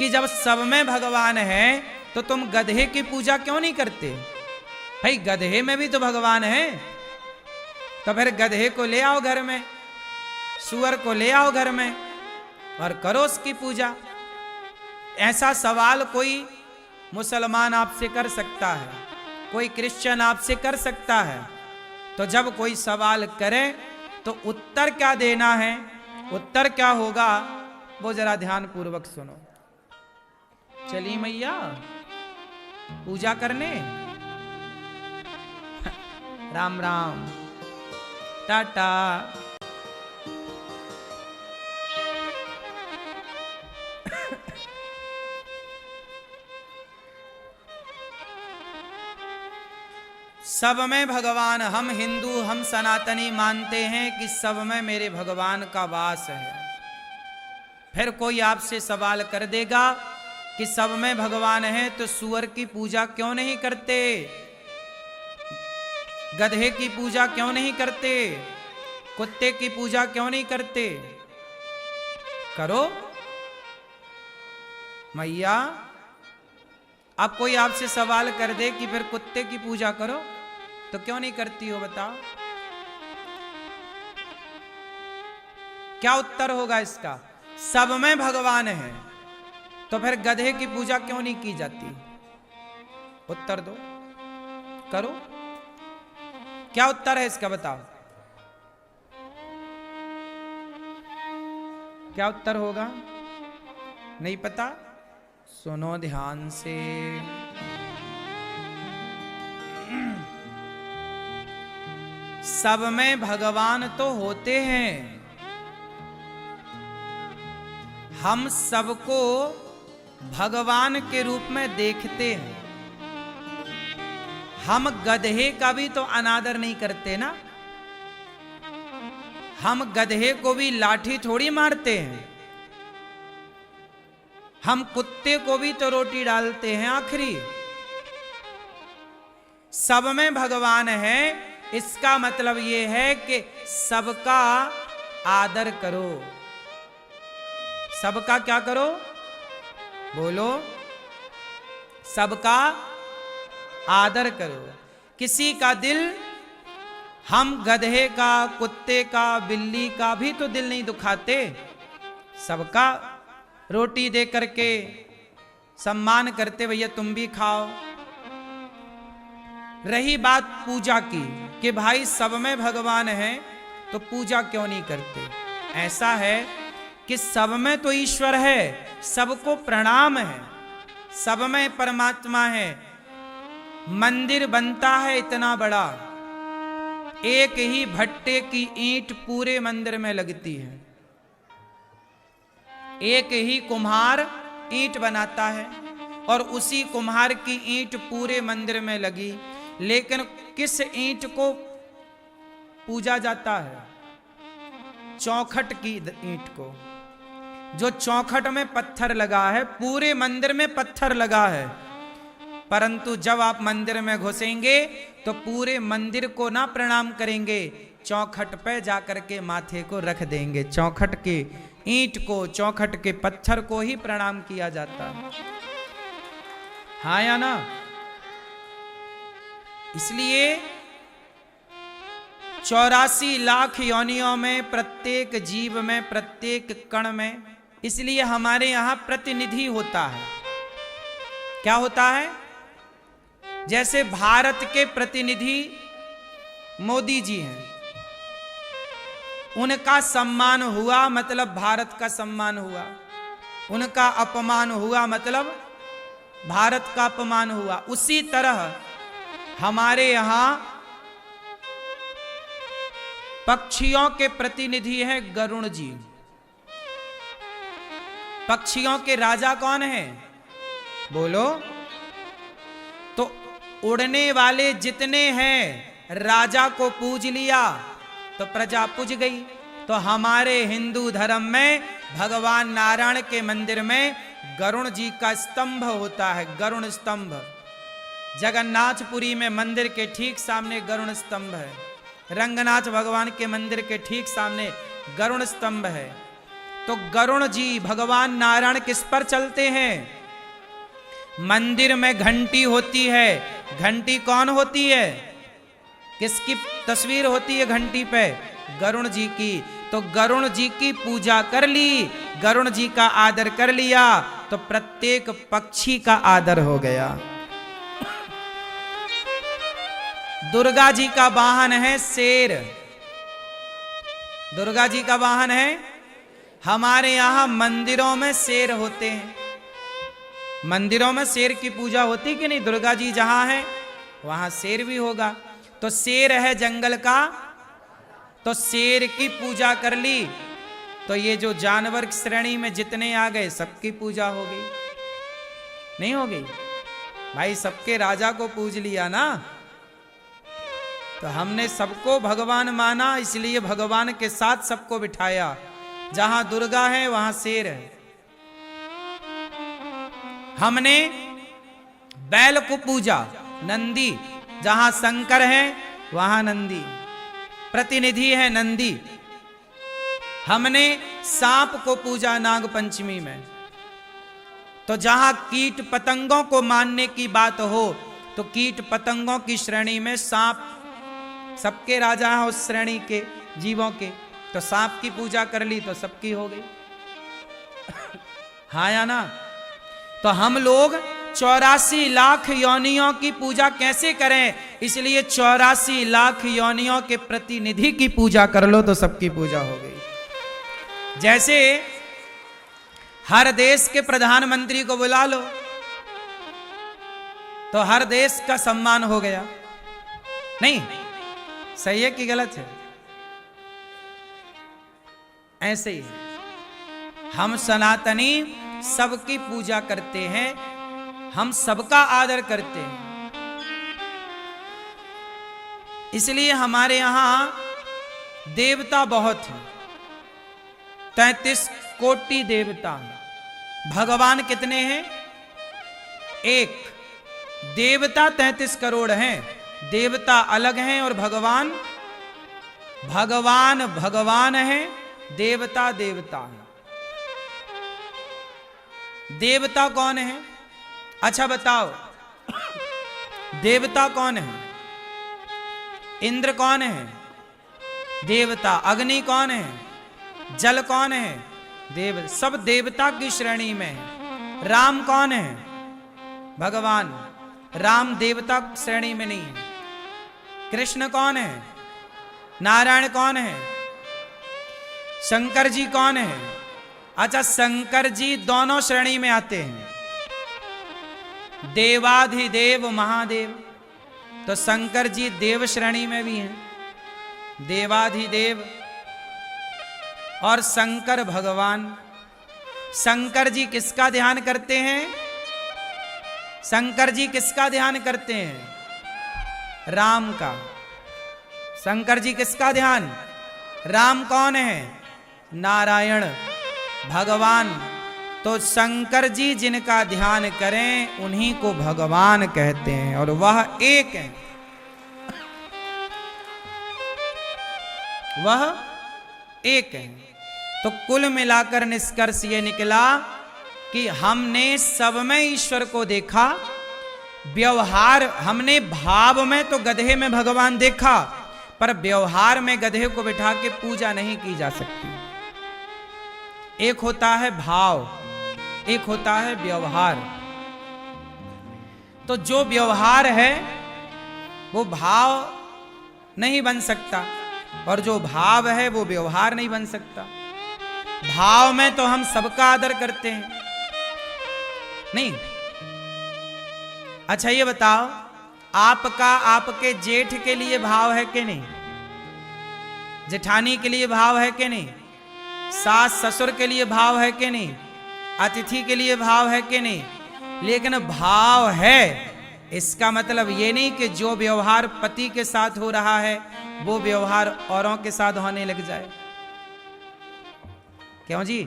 कि जब सब में भगवान है तो तुम गधे की पूजा क्यों नहीं करते? भाई गधे में भी तो भगवान है, तो फिर गधे को ले आओ घर में, सुअर को ले आओ घर में और करो उसकी पूजा। ऐसा सवाल कोई मुसलमान आपसे कर सकता है, कोई क्रिश्चियन आपसे कर सकता है। तो जब कोई सवाल करे तो उत्तर क्या देना है, उत्तर क्या होगा, वो जरा ध्यान पूर्वक सुनो। चलिए मैया पूजा करने, राम राम, टाटा। सब में भगवान, हम हिंदू, हम सनातनी मानते हैं कि सब में मेरे भगवान का वास है। फिर कोई आपसे सवाल कर देगा कि सब में भगवान है तो सुअर की पूजा क्यों नहीं करते, गधे की पूजा क्यों नहीं करते, कुत्ते की पूजा क्यों नहीं करते? करो मैया। अब कोई आपसे सवाल कर दे कि फिर कुत्ते की पूजा करो तो क्यों नहीं करती हो, बताओ क्या उत्तर होगा इसका? सब में भगवान है तो फिर गधे की पूजा क्यों नहीं की जाती? उत्तर दो, करो, क्या उत्तर है इसका, बताओ क्या उत्तर होगा? नहीं पता? सुनो ध्यान से। सब में भगवान तो होते हैं, हम सबको भगवान के रूप में देखते हैं। हम गधे का भी तो अनादर नहीं करते ना, हम गधे को भी लाठी थोड़ी मारते हैं, हम कुत्ते को भी तो रोटी डालते हैं आखिरी। सब में भगवान है, इसका मतलब यह है कि सबका आदर करो। सबका क्या करो, बोलो? सबका आदर करो। किसी का दिल, हम गधे का, कुत्ते का, बिल्ली का भी तो दिल नहीं दुखाते, सबका रोटी दे करके सम्मान करते, भैया तुम भी खाओ। रही बात पूजा की कि भाई सब में भगवान है तो पूजा क्यों नहीं करते? ऐसा है कि सब में तो ईश्वर है, सबको प्रणाम है, सब में परमात्मा है। मंदिर बनता है इतना बड़ा, एक ही भट्टे की ईंट पूरे मंदिर में लगती है, एक ही कुम्हार ईंट बनाता है और उसी कुम्हार की ईंट पूरे मंदिर में लगी। लेकिन किस ईंट को पूजा जाता है? चौखट की ईंट को। जो चौखट में पत्थर लगा है, पूरे मंदिर में पत्थर लगा है, परंतु जब आप मंदिर में घुसेंगे तो पूरे मंदिर को ना प्रणाम करेंगे, चौखट पे जाकर के माथे को रख देंगे। चौखट के ईंट को, चौखट के पत्थर को ही प्रणाम किया जाता है, हाँ या ना? इसलिए 84 लाख योनियों में, प्रत्येक जीव में, प्रत्येक कण में, इसलिए हमारे यहां प्रतिनिधि होता है। क्या होता है? जैसे भारत के प्रतिनिधि मोदी जी हैं, उनका सम्मान हुआ मतलब भारत का सम्मान हुआ, उनका अपमान हुआ मतलब भारत का अपमान हुआ। उसी तरह हमारे यहां पक्षियों के प्रतिनिधि हैं गरुड़ जी। पक्षियों के राजा कौन है, बोलो? तो उड़ने वाले जितने हैं, राजा को पूज लिया तो प्रजा पूज गई। तो हमारे हिंदू धर्म में भगवान नारायण के मंदिर में गरुड़ जी का स्तंभ होता है, गरुड़ स्तंभ। जगन्नाथपुरी में मंदिर के ठीक सामने गरुड़ स्तंभ है, रंगनाथ भगवान के मंदिर के ठीक सामने गरुड़ स्तंभ है। तो गरुण जी भगवान नारायण किस पर चलते हैं? मंदिर में घंटी होती है, घंटी कौन होती है? किसकी तस्वीर होती है घंटी पे? गरुण जी की। तो गरुण जी की पूजा कर ली, गरुण जी का आदर कर लिया, तो प्रत्येक पक्षी का आदर हो गया। दुर्गा जी का वाहन है शेर। दुर्गा जी का वाहन है, हमारे यहां मंदिरों में शेर होते हैं। मंदिरों में शेर की पूजा होती कि नहीं? दुर्गा जी जहां है वहां शेर भी होगा। तो शेर है जंगल का, तो शेर की पूजा कर ली, तो ये जो जानवर की श्रेणी में जितने आ गए सबकी पूजा हो गई। नहीं हो गई भाई? सबके राजा को पूज लिया ना, तो हमने सबको भगवान माना, इसलिए भगवान के साथ सबको बिठाया। जहां दुर्गा है वहां शेर है। हमने बैल को पूजा, नंदी, जहां शंकर है वहां नंदी, प्रतिनिधि है नंदी। हमने सांप को पूजा नाग पंचमी में। तो जहां कीट पतंगों को मानने की बात हो, तो कीट पतंगों की श्रेणी में सांप, सबके राजा हैं उस श्रेणी के जीवों के, तो सांप की पूजा कर ली तो सबकी हो गई। हाँ या ना? तो हम लोग 84 लाख योनियों की पूजा कैसे करें? इसलिए 84 लाख योनियों के प्रतिनिधि की पूजा कर लो तो सबकी पूजा हो गई। जैसे हर देश के प्रधानमंत्री को बुला लो तो हर देश का सम्मान हो गया। नहीं, सही है कि गलत है? ऐसे ही हम सनातनी सबकी पूजा करते हैं, हम सबका आदर करते हैं। इसलिए हमारे यहां देवता बहुत हैं, 33 कोटि देवता हैं। भगवान कितने हैं? एक। देवता 33 करोड़ हैं। देवता अलग हैं और भगवान भगवान है, देवता देवता है। देवता कौन है? अच्छा बताओ, देवता कौन है? इंद्र कौन है? देवता। अग्नि कौन है? जल कौन है? देव। सब देवता की श्रेणी में है। राम कौन है? भगवान। राम देवता श्रेणी में नहीं है। कृष्ण कौन है? नारायण कौन है? शंकर जी कौन है? अच्छा, शंकर जी दोनों श्रेणी में आते हैं, देवाधिदेव महादेव। तो शंकर जी देव श्रेणी में भी हैं, देवाधिदेव। और शंकर भगवान। शंकर जी किसका ध्यान करते हैं? शंकर जी किसका ध्यान करते हैं? राम का। शंकर जी किसका ध्यान? राम कौन है? नारायण भगवान। तो शंकर जी जिनका ध्यान करें उन्हीं को भगवान कहते हैं, और वह एक है। वह एक है। तो कुल मिलाकर निष्कर्ष ये निकला कि हमने सब में ईश्वर को देखा। व्यवहार, हमने भाव में तो गधे में भगवान देखा, पर व्यवहार में गधे को बिठा के पूजा नहीं की जा सकती। एक होता है भाव, एक होता है व्यवहार। तो जो व्यवहार है वो भाव नहीं बन सकता, और जो भाव है वो व्यवहार नहीं बन सकता। भाव में तो हम सबका आदर करते हैं, नहीं? अच्छा ये बताओ, आपका आपके जेठ के लिए भाव है कि नहीं? जेठानी के लिए भाव है कि नहीं? सास ससुर के लिए भाव है कि नहीं? अतिथि के लिए भाव है कि नहीं? लेकिन भाव है, इसका मतलब ये नहीं कि जो व्यवहार पति के साथ हो रहा है वो व्यवहार औरों के साथ होने लग जाए। क्यों जी?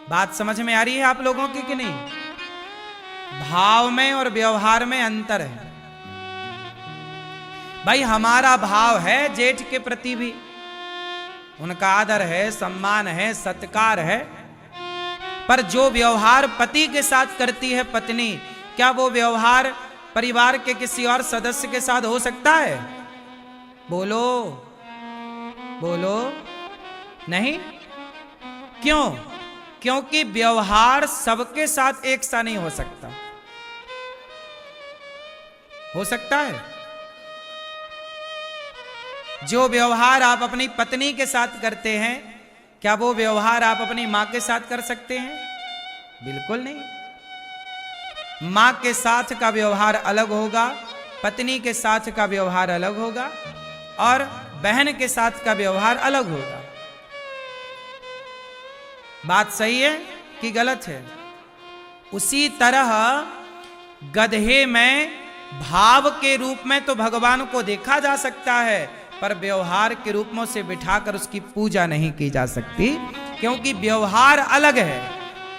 बात समझ में आ रही है आप लोगों की कि नहीं? भाव में और व्यवहार में अंतर है। भाई हमारा भाव है जेठ के प्रति भी, उनका आदर है, सम्मान है, सत्कार है। पर जो व्यवहार पति के साथ करती है पत्नी, क्या वो व्यवहार परिवार के किसी और सदस्य के साथ हो सकता है? बोलो बोलो, नहीं। क्यों? क्योंकि व्यवहार सबके साथ एक सा नहीं हो सकता। हो सकता है? जो व्यवहार आप अपनी पत्नी के साथ करते हैं, क्या वो व्यवहार आप अपनी मां के साथ कर सकते हैं? बिल्कुल नहीं। मां के साथ का व्यवहार अलग होगा, पत्नी के साथ का व्यवहार अलग होगा, और बहन के साथ का व्यवहार अलग होगा। बात सही है कि गलत है? उसी तरह गधे में भाव के रूप में तो भगवान को देखा जा सकता है, पर व्यवहार के रूप में उसे बिठाकर उसकी पूजा नहीं की जा सकती, क्योंकि व्यवहार अलग है,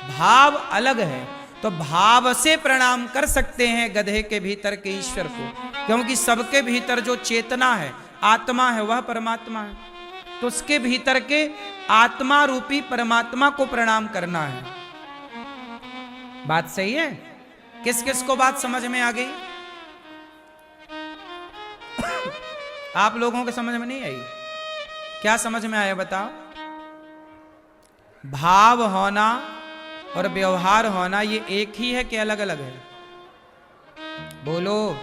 भाव अलग है। तो भाव से प्रणाम कर सकते हैं गधे के भीतर के ईश्वर को, क्योंकि सबके भीतर जो चेतना है, आत्मा है, वह परमात्मा है। तो उसके भीतर के आत्मा रूपी परमात्मा को प्रणाम करना है। बात सही है? किस किस को बात समझ में आ गई? आप लोगों के समझ में नहीं आई? क्या समझ में आया बताओ? भाव होना और व्यवहार होना ये एक ही है कि अलग अलग है? बोलो।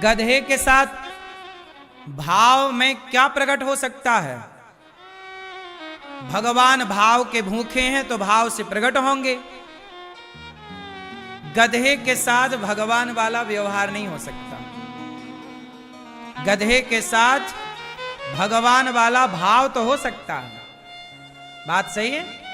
गधे के साथ भाव में क्या प्रकट हो सकता है? भगवान भाव के भूखे हैं तो भाव से प्रकट होंगे। गधे के साथ भगवान वाला व्यवहार नहीं हो सकता। गधे के साथ भगवान वाला भाव तो हो सकता है। बात सही है?